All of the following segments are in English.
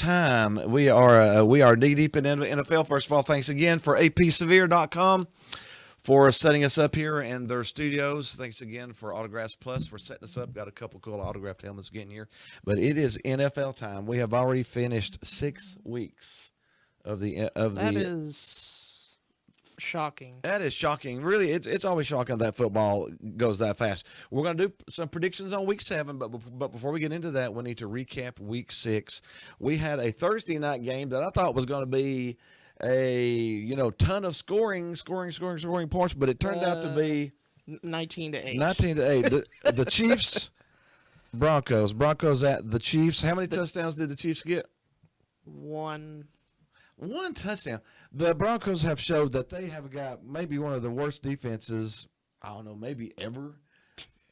time. We are knee deep in NFL. First of all, thanks again for apsevere.com for setting us up here in their studios. Thanks again for Autographs Plus for setting us up. Got a couple cool autographed helmets getting here, but it is NFL time. We have already finished 6 weeks of That the is shocking. That is shocking. Really, it's always shocking that football goes that fast. We're going to do some predictions on Week 7, but before we get into that, we need to recap Week 6. We had a Thursday night game that I thought was going to be a ton of scoring points, but it turned out to be 19 to 8. 19-8. The Chiefs Broncos at the Chiefs. How many touchdowns did the Chiefs get? One touchdown. The Broncos have showed that they have got maybe one of the worst defenses, I don't know, maybe ever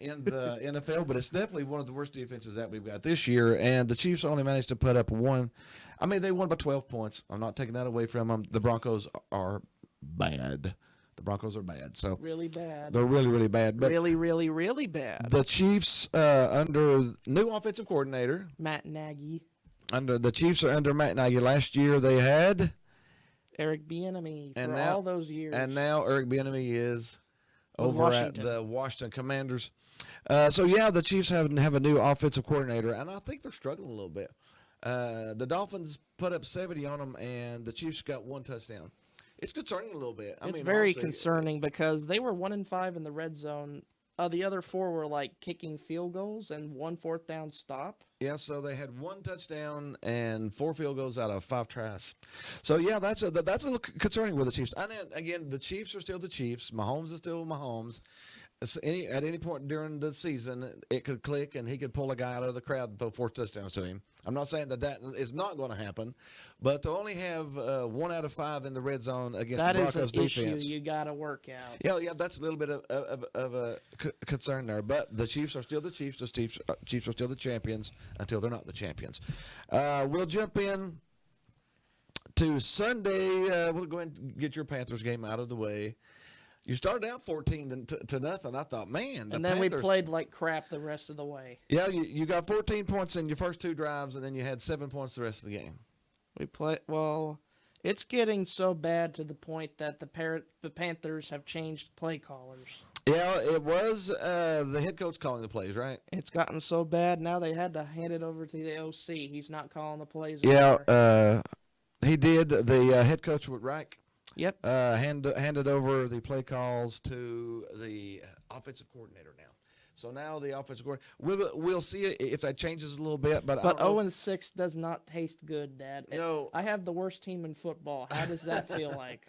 in the NFL, but it's definitely one of the worst defenses that we've got this year. And the Chiefs only managed to put up one. I mean, they won by 12 points. I'm not taking that away from them. The Broncos are bad. The Broncos are bad. So really bad. they're really, really bad. But really bad. the Chiefs, under new offensive coordinator, Matt Nagy. The Chiefs are under Matt Nagy. Last year they had Eric Bieniemy for now, all those years. And now Eric Bieniemy is over Washington. at the Washington Commanders. The Chiefs have a new offensive coordinator, and I think they're struggling a little bit. The Dolphins put up 70 on them, and the Chiefs got one touchdown. It's concerning a little bit. It's very concerning because they were 1-5 in the red zone. The other 4 were like kicking field goals and 1 fourth down stop. Yeah, so they had 1 touchdown and 4 field goals out of 5 tries. So yeah, that's a little concerning with the Chiefs. And then, again, the Chiefs are still the Chiefs. Mahomes is still Mahomes. At any point during the season, it could click and he could pull a guy out of the crowd and throw 4 touchdowns to him. I'm not saying that is not going to happen, but to only have 1 out of 5 in the red zone against the Broncos defense, that is an issue you got to work out. Yeah, that's a little bit of a concern there. But the Chiefs are still the Chiefs. The Chiefs are still the champions until they're not the champions. We'll jump in to Sunday. We'll go ahead and get your Panthers game out of the way. You started out 14 to nothing. I thought, man. And then Panthers, we played like crap the rest of the way. Yeah, you got 14 points in your first 2 drives, and then you had 7 points the rest of the game. It's getting so bad to the point that the Panthers have changed play callers. Yeah, it was the head coach calling the plays, right? It's gotten so bad now they had to hand it over to the OC. He's not calling the plays anymore. Yeah, he did. The head coach with Reich. Yep. Handed over the play calls to the offensive coordinator now. So now the offensive coordinator. We'll see if that changes a little bit. But 0-6 does not taste good, Dad. No. I have the worst team in football. How does that feel like?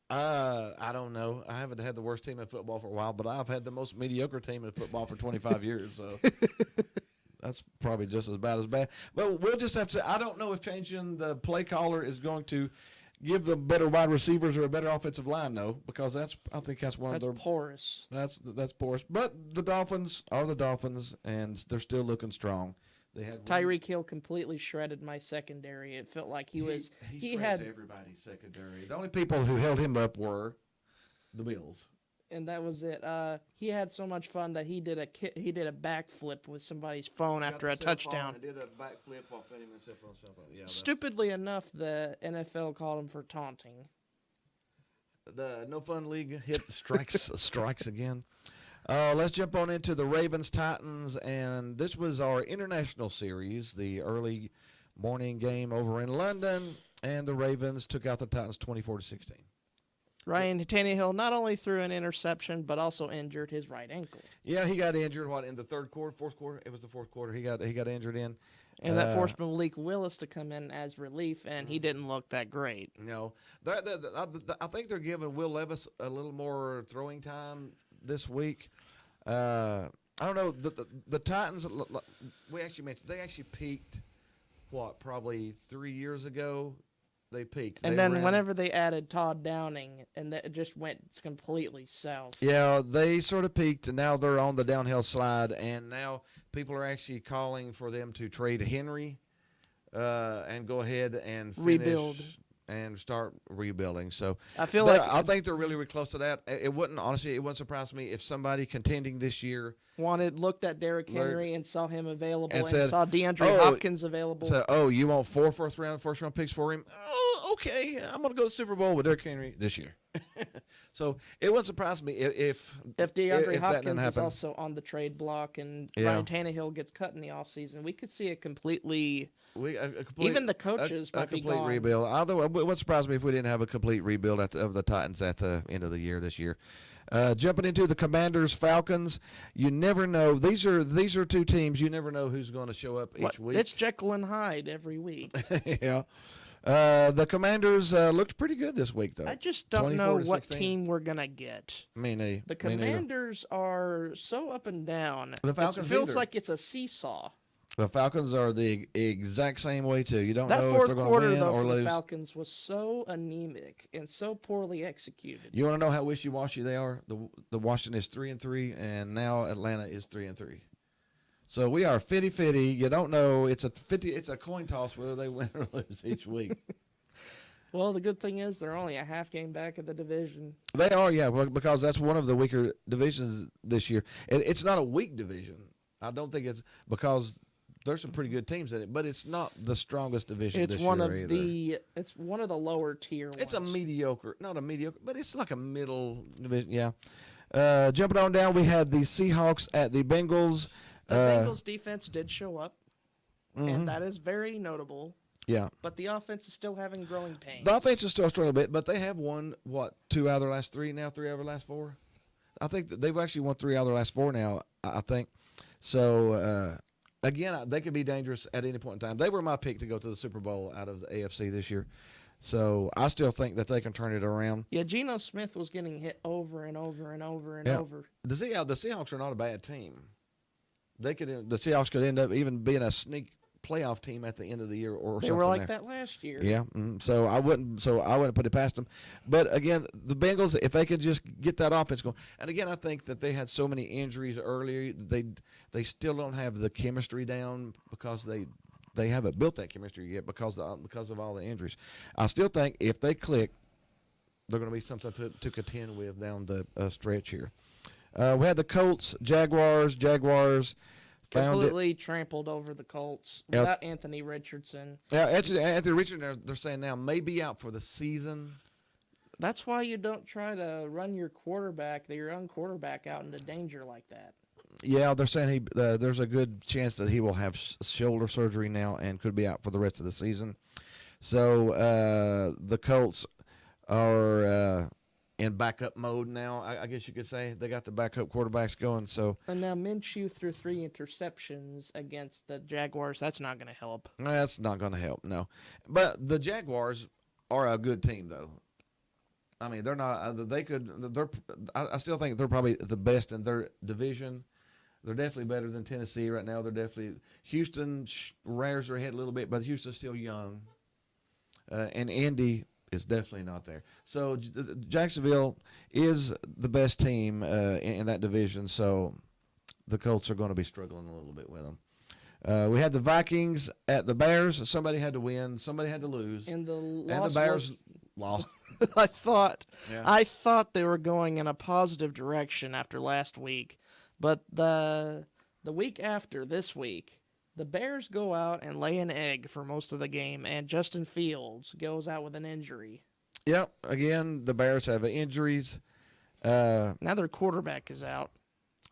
I don't know. I haven't had the worst team in football for a while, but I've had the most mediocre team in football for 25 years. So that's probably just as bad. But we'll just have to. I don't know if changing the play caller is going to give them better wide receivers or a better offensive line, though, because I think that's one of their porous. That's porous. But the Dolphins are the Dolphins, and they're still looking strong. They had Tyreek Hill completely shredded my secondary. It felt like he had everybody's secondary. The only people who held him up were the Bills. And that was it. He had so much fun that he did a backflip with somebody's phone after a touchdown. He did a backflip while filming himself on cell phone. Yeah, stupidly enough, the NFL called him for taunting. The No Fun League hit strikes again. Let's jump on into the Ravens Titans, and this was our international series, the early morning game over in London, and the Ravens took out the Titans 24-16. Ryan Tannehill not only threw an interception, but also injured his right ankle. Yeah, he got injured, in the fourth quarter? It was the fourth quarter. He got injured in. And that forced Malik Willis to come in as relief, and he didn't look that great. No. I think they're giving Will Levis a little more throwing time this week. I don't know. The Titans, we actually mentioned, they actually peaked, probably 3 years ago? They peaked. And then whenever they added Todd Downing, and that just went completely south. Yeah, they sort of peaked, and now they're on the downhill slide, and now people are actually calling for them to trade Henry and go ahead and finish. Rebuild. and start rebuilding. So I feel like I think they're really, really close to that. It wouldn't surprise me if somebody contending this year looked at Derrick Henry and saw him available and and said, saw DeAndre Hopkins available. So, you want 4 first round picks for him? Oh, okay. I'm going to go to the Super Bowl with Derrick Henry this year. So it wouldn't surprise me if DeAndre that Hopkins didn't is happen. also on the trade block and Yeah. Ryan Tannehill gets cut in the offseason, we could see a completely A complete, even the coaches a might be complete gone. rebuild. Although it wouldn't surprise me if we didn't have a complete rebuild of the Titans at the end of the year this year. Jumping into the Commanders Falcons, you never know. These are two teams you never know who's going to show up each week. It's Jekyll and Hyde every week. Yeah. The Commanders looked pretty good this week, though. I just don't know 24-16. what team we're gonna get. Me neither. The Commanders are so up and down. The It Falcons feels either. like it's a seesaw. The Falcons are the exact same way too. You don't That know if fourth they're going to quarter, win though, or for the lose. Falcons was so anemic and so poorly executed. You want to know how wishy-washy they are? The Washington is 3-3, and now Atlanta is 3-3. So we are 50-50. You don't know. It's a coin toss whether they win or lose each week. Well, the good thing is they're only a half game back of the division. They are, yeah, because that's one of the weaker divisions this year. It's not a weak division. I don't think it's because there's some pretty good teams in it, but it's not the strongest division It's this one year of either. it's one of the lower tier ones. It's a mediocre, not a mediocre, but it's like a middle division. Yeah. Jumping on down, we had the Seahawks at the Bengals. The Bengals defense did show up, Mhm. and that is very notable. Yeah. But the offense is still having growing pains. The offense is still struggling a bit, but they have won, 2 out of their last 3 now, 3 out of their last 4? I think that they've actually won 3 out of their last 4 now, I think. So, again, they could be dangerous at any point in time. They were my pick to go to the Super Bowl out of the AFC this year. So I still think that they can turn it around. Yeah, Geno Smith was getting hit over and over and over and Yeah. over. The Seahawks are not a bad team. The Seahawks could end up even being a sneak playoff team at the end of the year or They something. were like there. that last year. Yeah, so I wouldn't put it past them. But again, the Bengals, if they could just get that offense going, and again, I think that they had so many injuries earlier, they still don't have the chemistry down because they haven't built that chemistry yet because of all the injuries. I still think if they click, they're going to be something to contend with down the stretch here. We had the Colts, Jaguars. Found it. Completely trampled over the Colts Yep. without Anthony Richardson. Yeah, actually, Anthony Richardson, they're saying now may be out for the season. That's why you don't try to run your young quarterback out into danger like that. Yeah, they're saying there's a good chance that he will have shoulder surgery now and could be out for the rest of the season. So the Colts are in backup mode now, I guess you could say. They got the backup quarterbacks going. So And now Minshew threw 3 interceptions against the Jaguars. That's not going to help. that's not going to help, no. But the Jaguars are a good team, though. I mean, they're not. They could. I still think they're probably the best in their division. They're definitely better than Tennessee right now. They're definitely Houston rears their head a lit's bit, but Houston's still young, and Indy is definitely not there. So Jacksonville is the best team in that division. So the Colts are going to be struggling a little bit with them. We had the Vikings at the Bears. Somebody had to win. Somebody had to lose. And the Bears lost. I thought Yeah. they were going in a positive direction after last week, but the week after this week, the Bears go out and lay an egg for most of the game, and Justin Fields goes out with an injury. Yep. Again, the Bears have injuries. Now their quarterback is out.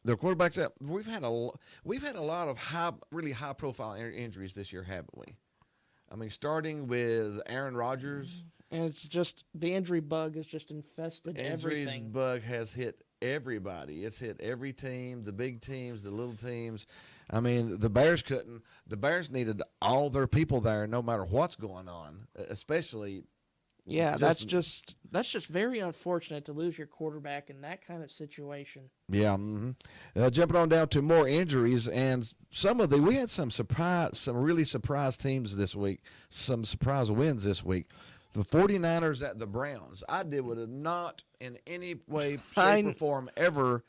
Their quarterbacks out. We've had a lot of really high profile injuries this year, haven't we? I mean, starting with Aaron Rodgers. And it's just the injury bug has just infested Injuries everything. bug has hit everybody. It's hit every team, the big teams, the little teams. I mean, the Bears needed all their people there, no matter what's going on, especially. Yeah, that's just very unfortunate to lose your quarterback in that kind of situation. Yeah. Jumping on down to more injuries, and we had some really surprise teams this week, some surprise wins this week. The 49ers at the Browns. I would have not in any way, shape, or form ever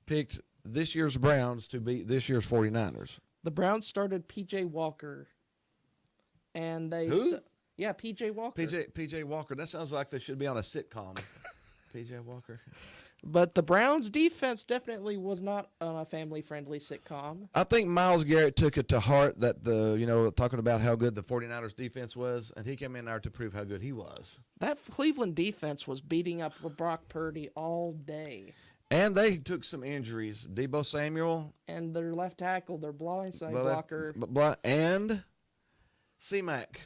picked this year's Browns to beat this year's 49ers. The Browns started P.J. Walker, and Who? Yeah, PJ Walker. PJ Walker. That sounds like they should be on a sitcom. PJ Walker. But the Browns' defense definitely was not on a family-friendly sitcom. I think Myles Garrett took it to heart that talking about how good the 49ers defense was, and he came in there to prove how good he was. That Cleveland defense was beating up Brock Purdy all day. And they took some injuries. Deebo Samuel. And their left tackle, their blindside blocker. And C-Mac.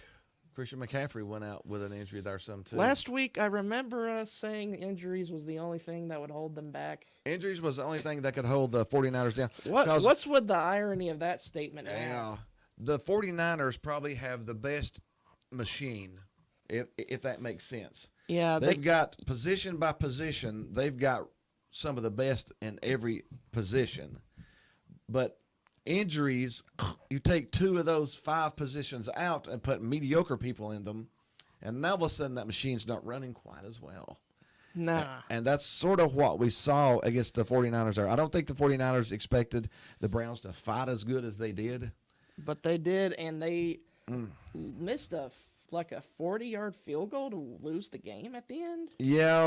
Christian McCaffrey went out with an injury there some too. Last week, I remember us saying injuries was the only thing that would hold them back. Injuries was the only thing that could hold the 49ers down. What's with the irony of that statement now? Yeah. The 49ers probably have the best machine, if that makes sense. Yeah. They've got position by position, they've got some of the best in every position. But injuries, you take 2 of those 5 positions out and put mediocre people in them, and now all of a sudden that machine's not running quite as well. Nah. And that's sort of what we saw against the 49ers there. I don't think the 49ers expected the Browns to fight as good as they did. But they did, and they missed a 40-yard field goal to lose the game at the end. Yeah,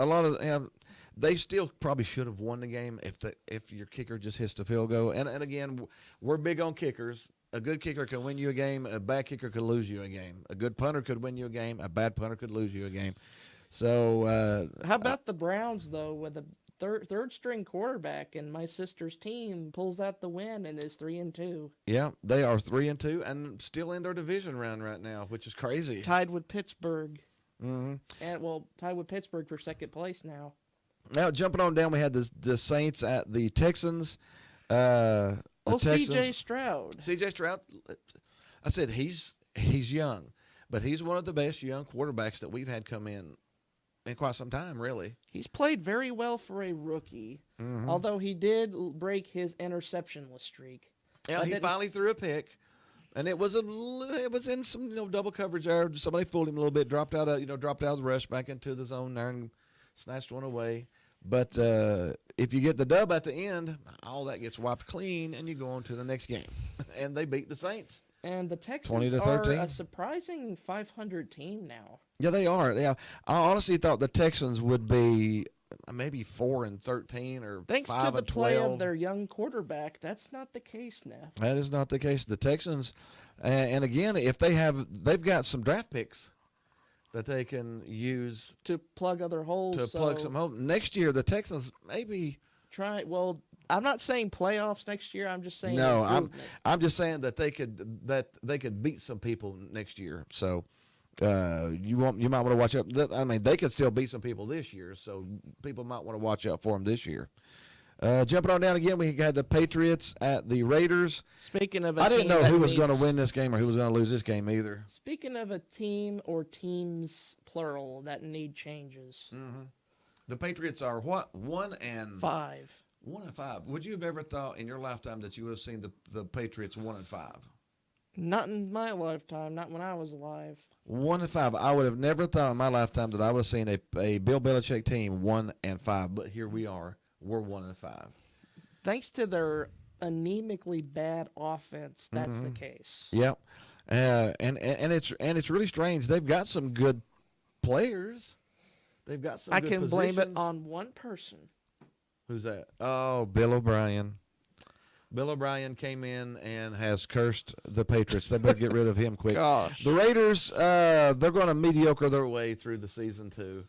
a lot of they still probably should have won the game if your kicker just hits the field goal. And again, we're big on kickers. A good kicker can win you a game. A bad kicker could lose you a game. A good punter could win you a game. A bad punter could lose you a game. So how about the Browns though, with a third string quarterback, and my sister's team pulls out the win and is 3-2. Yeah, they are 3-2 and still in their division round right now, which is crazy. Tied with Pittsburgh. Mm-hmm. And tied with Pittsburgh for second place now. Now jumping on down, we had the Saints at the Texans. C.J. Stroud. C.J. Stroud. I said he's young, but he's one of the best young quarterbacks that we've had come in quite some time, really. He's played very well for a rookie, although he did break his interceptionless streak. Yeah, he finally threw a pick, and it was in some double coverage there. Somebody fooled him a little bit, dropped out of the rush back into the zone there and snatched one away. But if you get the dub at the end, all that gets wiped clean, and you go on to the next game. And they beat the Saints. And the Texans 20-13. are a surprising 500 team now. Yeah, they are. Yeah, I honestly thought the Texans would be maybe 4-13 or 5-12. Thanks to the play of their young quarterback, that's not the case now. That is not the case. The Texans, and again, they've got some draft picks that they can use to plug other holes. Plug some holes. Next year, the Texans maybe try. Well, I'm not saying playoffs next year. I'm just saying no. I'm just saying that they could beat some people next year. So you might want to watch out. I mean, they could still beat some people this year. So people might want to watch out for them this year. Jumping on down again, we had the Patriots at the Raiders. Speaking of I didn't know who was going to win this game or who was going to lose this game either. Speaking of a team or teams, plural, that need changes. Mm-hmm. The Patriots are what? 1-5. 1-5. Would you have ever thought in your lifetime that you would have seen the Patriots 1-5? Not in my lifetime. Not when I was alive. 1-5. I would have never thought in my lifetime that I would have seen a Bill Belichick team 1-5. But here we are. We're 1-5. Thanks to their anemically bad offense, that's the case. Yep. And it's really strange. They've got some good players. They've got some. I good can positions. blame it on one person. Who's that? Oh, Bill O'Brien. Bill O'Brien came in and has cursed the Patriots. They better get rid of him quick. Gosh. The Raiders, they're going to mediocre their way through the season too.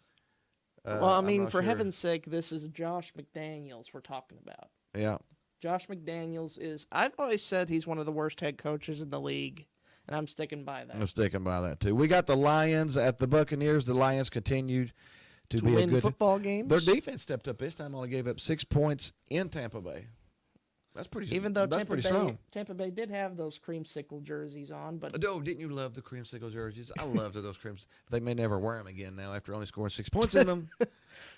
Well, I mean, for heaven's sake, this is Josh McDaniels we're talking about. Yeah. Josh McDaniels I've always said he's one of the worst head coaches in the league, and I'm sticking by that. I'm sticking by that too. We got the Lions at the Buccaneers. The Lions continued to be win a good football games. Their defense stepped up this time. Only gave up 6 points in Tampa Bay. That's pretty. Even though that's Tampa Bay did have those creamsicle jerseys on, but oh, didn't you love the creamsicle jerseys? I loved those creams. They may never wear them again now after only scoring 6 points in them.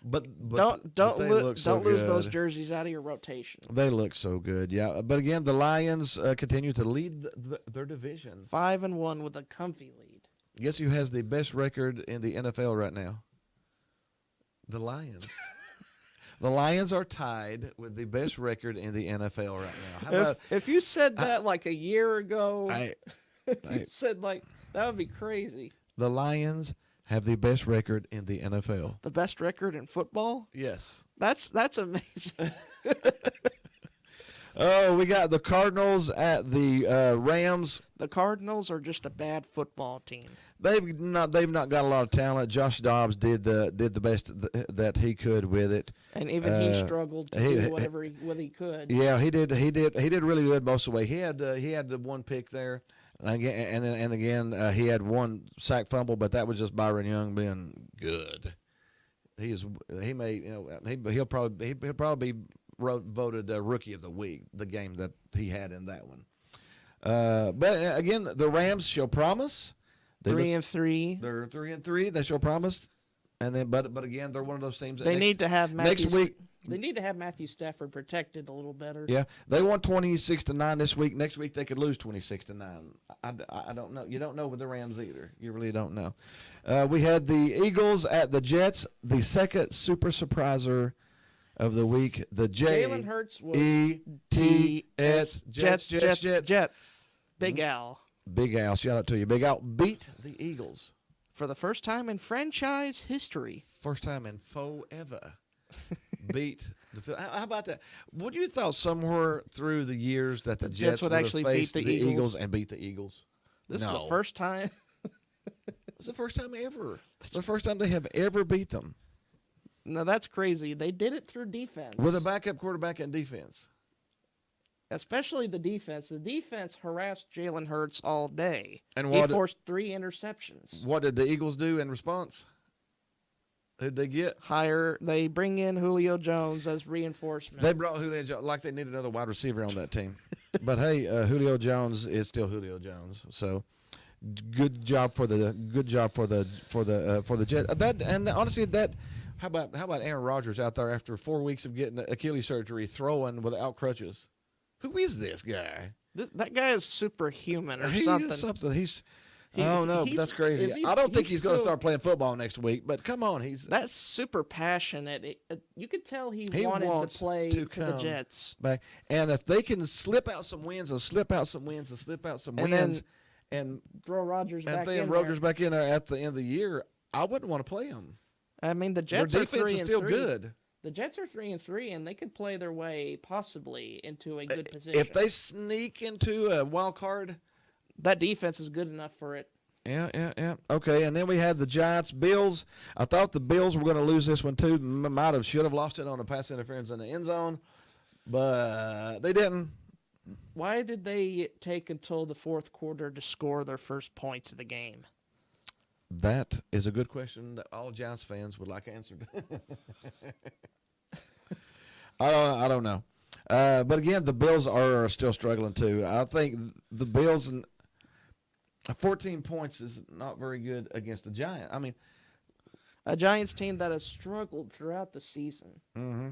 But don't lose good. those jerseys out of your rotation. They look so good, yeah. But again, the Lions continue to lead their division. 5-1 with a comfy lead. Guess who has the best record in the NFL right now? The Lions. The Lions are tied with the best record in the NFL right now. If you said that like a year ago, I you said like That would be crazy. The Lions have the best record in the NFL. The best record in football? Yes. That's amazing. Oh, we got the Cardinals at the Rams. The Cardinals are just a bad football team. They've not got a lot of talent. Josh Dobbs did the best that he could with it. And even he struggled to do whatever he could. Yeah, he did really good most of the way. He had the one pick there, and again he had one sack fumble, but that was just Byron Young being good. He'll probably be voted Rookie of the Week, the game that he had in that one. But again, the Rams show promise. 3-3. They're 3-3. They show promise, and then but again, they're one of those teams. That They need to have Matthew, next week. They need to have Matthew Stafford protected a little better. Yeah, they won 26-9 this week. Next week they could lose 26-9. I don't know. You don't know with the Rams either. You really don't know. We had the Eagles at the Jets. The second super surpriser of the week. The Jalen Hurts was Jets. Big Al. Big Al, shout out to you. Big Al beat the Eagles for the first time in franchise history. First time in forever. Beat the. How about that? Would you thought somewhere through the years that the Jets would actually beat the Eagles and beat the Eagles? This is the first time. It's the first time ever. It's the first time they have ever beat them. No, that's crazy. They did it through defense. With a backup quarterback and defense. Especially the defense. The defense harassed Jalen Hurts all day. And he forced 3 interceptions. What did the Eagles do in response? Who'd they get? They bring in Julio Jones as reinforcement. They brought Julio Jones like they needed another wide receiver on that team. But hey, Julio Jones is still Julio Jones. So good job for the Jets. Honestly, how about Aaron Rodgers out there after 4 weeks of getting Achilles surgery, throwing without crutches? Who is this guy? That guy is superhuman or something. something. That's crazy. I don't think he's going to start playing football next week. But come on, that's super passionate. You could tell he wanted to play for the Jets. Back. And if they can slip out some wins and and throw Rodgers back in back in there at the end of the year, I wouldn't want to play him. I mean, the Jets Their defense is still good. The Jets are 3-3, and they could play their way possibly into a good position. If they sneak into a wild card, that defense is good enough for it. Yeah. Okay, and then we had the Giants, Bills. I thought the Bills were going to lose this one too. Should have lost it on a pass interference in the end zone, but they didn't. Why did they take until the fourth quarter to score their first points of the game? That is a good question that all Giants fans would like answered. I don't know. But again, the Bills are still struggling too. I think the Bills, 14 points is not very good against the Giants. I mean, a Giants team that has struggled throughout the season. Mm-hmm.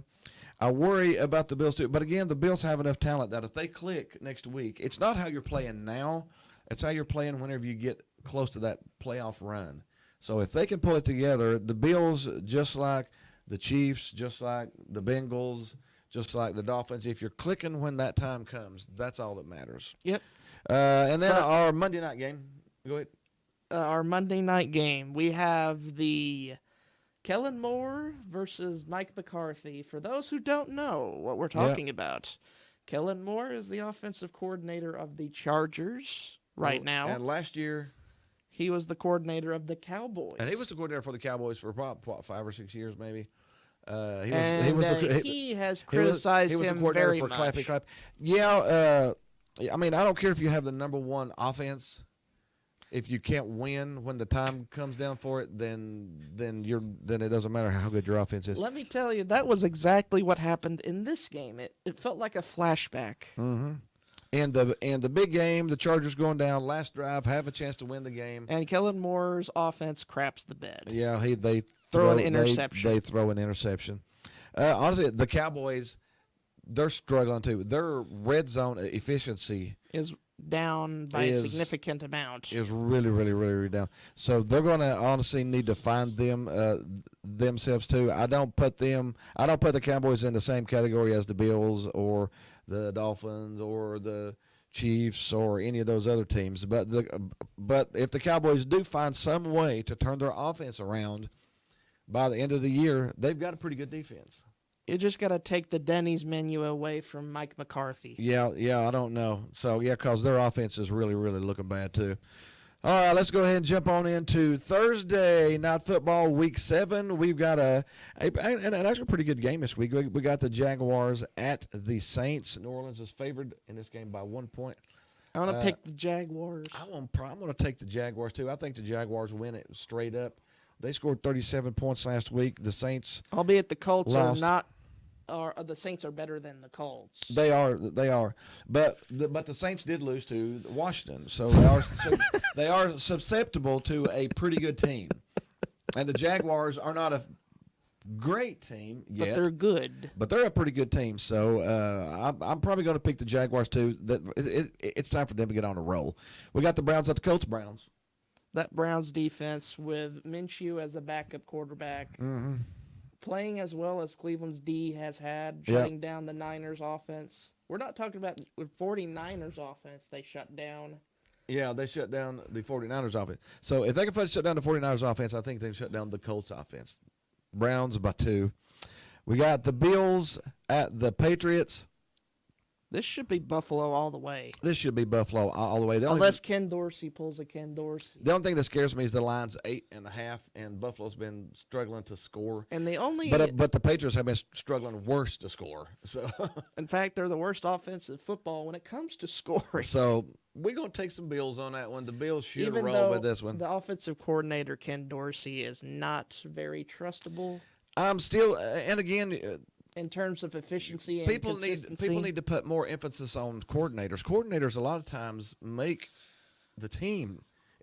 I worry about the Bills too. But again, the Bills have enough talent that if they click next week, it's not how you're playing now. It's how you're playing whenever you get close to that playoff run. So if they can pull it together, the Bills, just like the Chiefs, just like the Bengals, just like the Dolphins, if you're clicking when that time comes, that's all that matters. Yep. And then our Monday night game. Go ahead. Our Monday night game, we have the Kellen Moore versus Mike McCarthy. For those who don't know what we're talking about, Kellen Moore is the offensive coordinator of the Chargers now. And last year, he was the coordinator of the Cowboys. And he was the coordinator for the Cowboys for what 5 or 6 years, maybe. He has criticized him very much. Clappy Clap. Yeah, I mean, I don't care if you have the number one offense. If you can't win when the time comes down for it, then it doesn't matter how good your offense is. Let me tell you, that was exactly what happened in this game. It felt like a flashback. Mm-hmm. And the big game, the Chargers going down, last drive, have a chance to win the game. And Kellen Moore's offense craps the bed. Yeah, they throw an interception. They throw an interception. Honestly, the Cowboys, they're struggling too. Their red zone efficiency is down by a significant amount. Is really, really, really, really down. So they're going to honestly need to find themselves too. I don't put the Cowboys in the same category as the Bills or the Dolphins or the Chiefs or any of those other teams. But if the Cowboys do find some way to turn their offense around by the end of the year, they've got a pretty good defense. You just got to take the Denny's menu away from Mike McCarthy. Yeah, I don't know. So, yeah, because their offense is really, really looking bad, too. All right, let's go ahead and jump on into Thursday Night Football, Week 7. We've got an actually pretty good game this week. We got the Jaguars at the Saints. New Orleans is favored in this game by 1 point. I want to pick the Jaguars. I'm going to take the Jaguars, too. I think the Jaguars win it straight up. They scored 37 points last week. The Saints, albeit the Colts lost. are not. Or the Saints are better than the Colts. They are, but the Saints did lose to Washington, so they are susceptible to a pretty good team, and the Jaguars are not a great team yet, but they're good. But they're a pretty good team, so I'm probably going to pick the Jaguars too. It's time for them to get on a roll. We got the Browns at the Colts. Browns. That Browns defense with Minshew as the backup quarterback. Mm-hmm. Playing as well as Cleveland's D has had, shutting down the Niners offense. We're not talking about with 49ers offense they shut down. Yeah, they shut down the 49ers offense. So if they can shut down the 49ers offense, I think they can shut down the Colts offense. Browns by 2. We got the Bills at the Patriots. This should be Buffalo all the way. This should be Buffalo all the way. Unless Ken Dorsey pulls a Ken Dorsey. The only thing that scares me is the line's 8.5, and Buffalo's been struggling to score. And the only, but the Patriots have been struggling worse to score. So, in fact, they're the worst offensive football when it comes to scoring. So we're gonna take some Bills on that one. The Bills should Even roll though with this one. The offensive coordinator Ken Dorsey is not very trustable. I'm still, and again. In terms of efficiency and consistency. People need to put more emphasis on coordinators. Coordinators a lot of times make the team.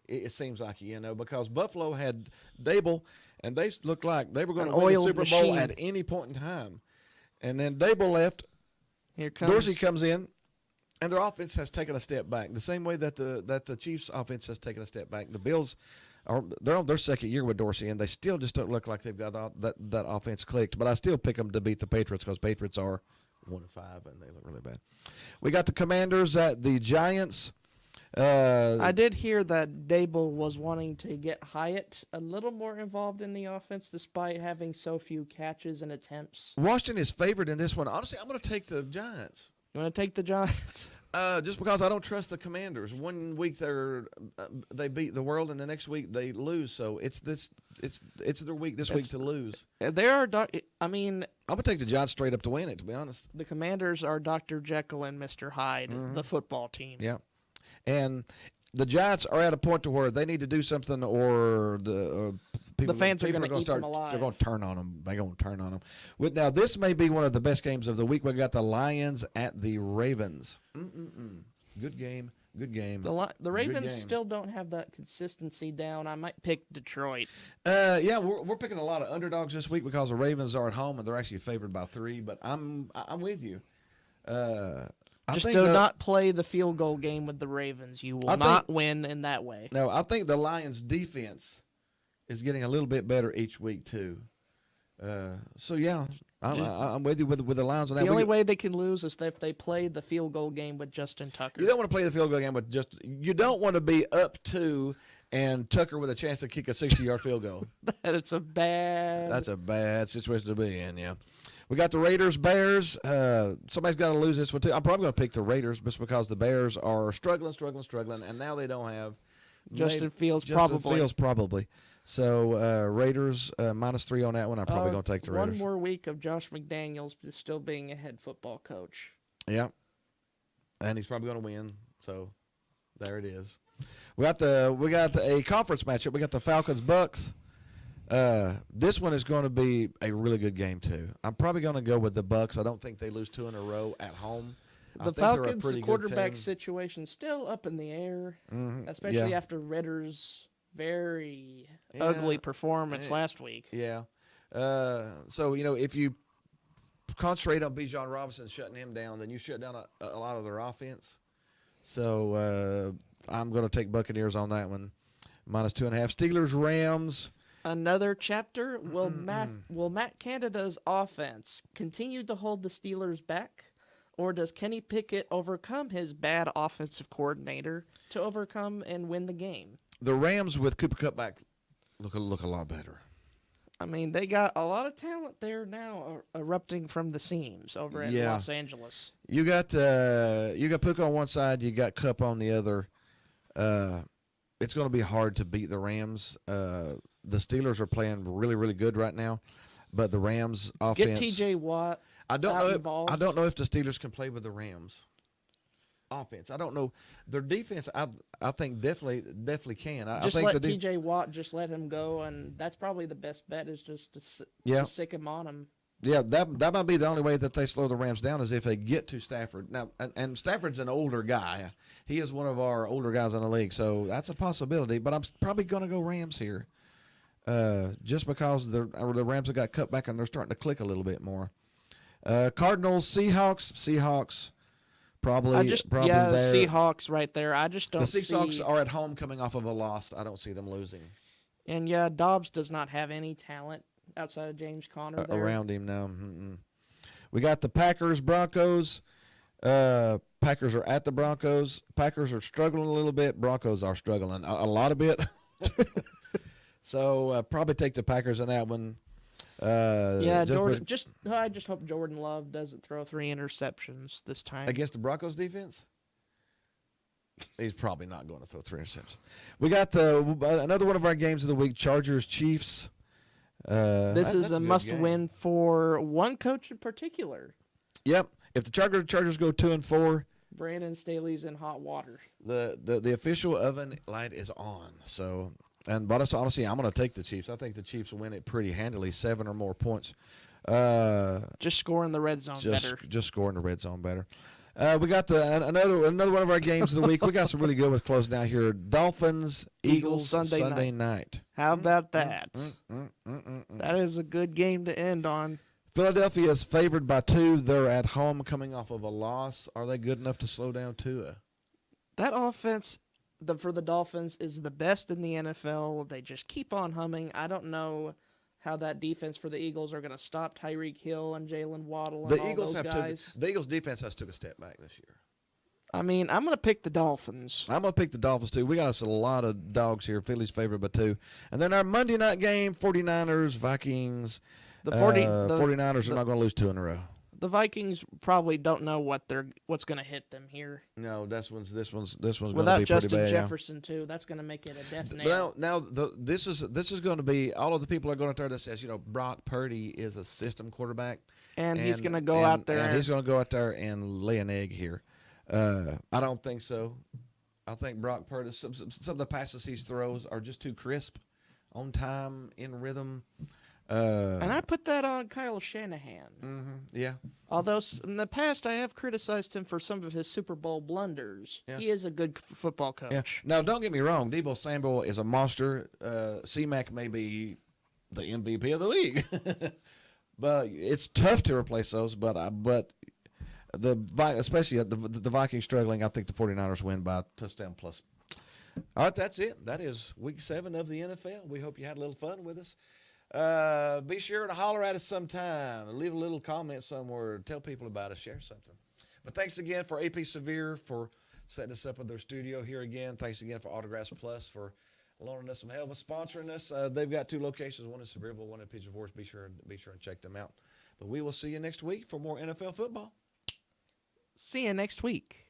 It seems like, because Buffalo had Dable, and they looked like they were going to win the Super Bowl at any point in time. And then Dable left. Here comes Dorsey comes in, and their offense has taken a step back. The same way that the Chiefs' offense has taken a step back. The Bills they're on their second year with Dorsey, and they still just don't look like they've got that offense clicked. But I still pick them to beat the Patriots because Patriots are 1-5, and they look really bad. We got the Commanders at the Giants. I did hear that Dable was wanting to get Hyatt a little more involved in the offense despite having so few catches and attempts. Washington is favored in this one. Honestly, I'm going to take the Giants. You want to take the Giants? Just because I don't trust the Commanders. 1 week they beat the world, and the next week they lose. So it's their week this week to lose. They are. I mean, I'm gonna take the Giants straight up to win it. To be honest, the Commanders are Dr. Jekyll and Mr. Hyde, the football team. Yeah, and the Giants are at a point to where they need to do something, or the fans are going to eat start. Them alive. They're going to turn on them. They're going to turn on them. Now, this may be one of the best games of the week. We got the Lions at the Ravens. Good game. Good game. The Ravens still don't have that consistency down. I might pick Detroit. Yeah, we're picking a lot of underdogs this week because the Ravens are at home and they're actually favored by 3. But I'm with you. Just do not play the field goal game with the Ravens. You will not win in that way. No, I think the Lions' defense is getting a little bit better each week too. So yeah, I'm with you with the Lions on that. The only way they can lose is if they play the field goal game with Justin Tucker. You don't want to play the field goal game with you don't want to be up 2 and Tucker with a chance to kick a 60-yard field goal. That's a bad situation to be in. Yeah. We got the Raiders, Bears. Somebody's got to lose this one, too. I'm probably going to pick the Raiders just because the Bears are struggling, and now they don't have Justin Fields, probably. So Raiders -3 on that one. I'm probably going to take the Raiders. One more week of Josh McDaniels still being a head football coach. Yeah, and he's probably going to win. So there it is. We got a conference matchup. We got the Falcons-Bucks. This one is going to be a really good game too. I'm probably going to go with the Bucks. I don't think they lose 2 in a row at home. The Falcons' quarterback situation still up in the air, especially after Ritter's very ugly performance last week. Yeah. So if you concentrate on Bijan Robinson shutting him down, then you shut down a lot of their offense. So I'm going to take Buccaneers on that one. -2.5. Steelers, Rams. Another chapter. Will Matt Canada's offense continue to hold the Steelers back, Or does Kenny Pickett overcome his bad offensive coordinator to overcome and win the game? The Rams with Cooper Kupp back look a lot better. I mean, they got a lot of talent there now erupting from the seams over in Yeah. Los Angeles. You got Puka on one side, you got Kupp on the other. It's going to be hard to beat the Rams. The Steelers are playing really, really good right now, but the Rams offense. Get T.J. Watt. I don't out know. involved. I don't know if the Steelers can play with the Rams offense. I don't know. Their defense, I think definitely can. I Just think let the T.J. Watt just let him go, and that's probably the best bet is just to Yeah. to sick him on him. Yeah, that might be the only way that they slow the Rams down is if they get to Stafford. Now, and Stafford's an older guy. He is one of our older guys in the league, so that's a possibility. But I'm probably going to go Rams here, just because the Rams have got cut back and they're starting to click a little bit more. Cardinals, Seahawks, probably The there. Seahawks right there. I just The don't Seahawks see. are at home coming off of a loss. I don't see them losing And yeah, Dobbs does not have any talent outside of James Conner there. around him now. We got the Packers, Broncos. Packers are at the Broncos. Packers are struggling a little bit. Broncos are struggling a lot of bit. So probably take the Packers in that one. Yeah, just Jordan. I just hope Jordan Love doesn't throw 3 interceptions this time. against the Broncos defense. He's probably not going to throw 3 interceptions. We got another one of our games of the week: Chargers, Chiefs. This is that's a good must-win game. for one coach in particular. Yep. If the Chargers go 2-4, Brandon Staley's in hot water. the official oven light is on. So, but honestly, I'm going to take the Chiefs. I think the Chiefs will win it pretty handily, 7 or more points. Just scoring the red zone better. Just scoring the red zone better. We got another one of our games of the week. We got some really good ones closing out here. Dolphins, Eagles, Sunday night. How about that? That is a good game to end on. Philadelphia is favored by 2. They're at home coming off of a loss. Are they good enough to slow down Tua? That offense for the Dolphins is the best in the NFL. They just keep on humming. I don't know how that defense for the Eagles are going to stop Tyreek Hill and Jalen Waddle and all those guys. The Eagles defense has took a step back this year. I mean, I'm going to pick the Dolphins. I'm going to pick the Dolphins, too. We got us a lot of dogs here. Philly's favored by 2. And then our Monday night game, 49ers, Vikings. The 49ers are not going to lose 2 in a row. The Vikings probably don't know what's going to hit them here. No, this one's going to be Without pretty Justin bad. Jefferson too, that's going to make it a death nail. Now this is going to be all of the people are going to that says Brock Purdy is a system quarterback, and he's going to go out there. And he's going to go out there and lay an egg here. I don't think so. I think Brock Purdy. Some of the passes he throws are just too crisp, on time, in rhythm. And I put that on Kyle Shanahan. Yeah. Although in the past I have criticized him for some of his Super Bowl blunders, he is a good football coach. Yeah. Now, don't get me wrong. Deebo Samuel is a monster. C-Mac may be the MVP of the league. But it's tough to replace those. But especially the Vikings struggling, I think the 49ers win by a touchdown plus. All right, that's it. That is week 7 of the NFL. We hope you had a little fun with us. Be sure to holler at us sometime. Leave a little comment somewhere. Tell people about us. Share something. But thanks again for AP Severe for setting us up with their studio here again. Thanks again for Autographs Plus for loaning us some help with sponsoring us. They've got 2 locations, one in Sevierville, one in Pigeon Forge. Be sure and check them out. But we will see you next week for more NFL football. See you next week.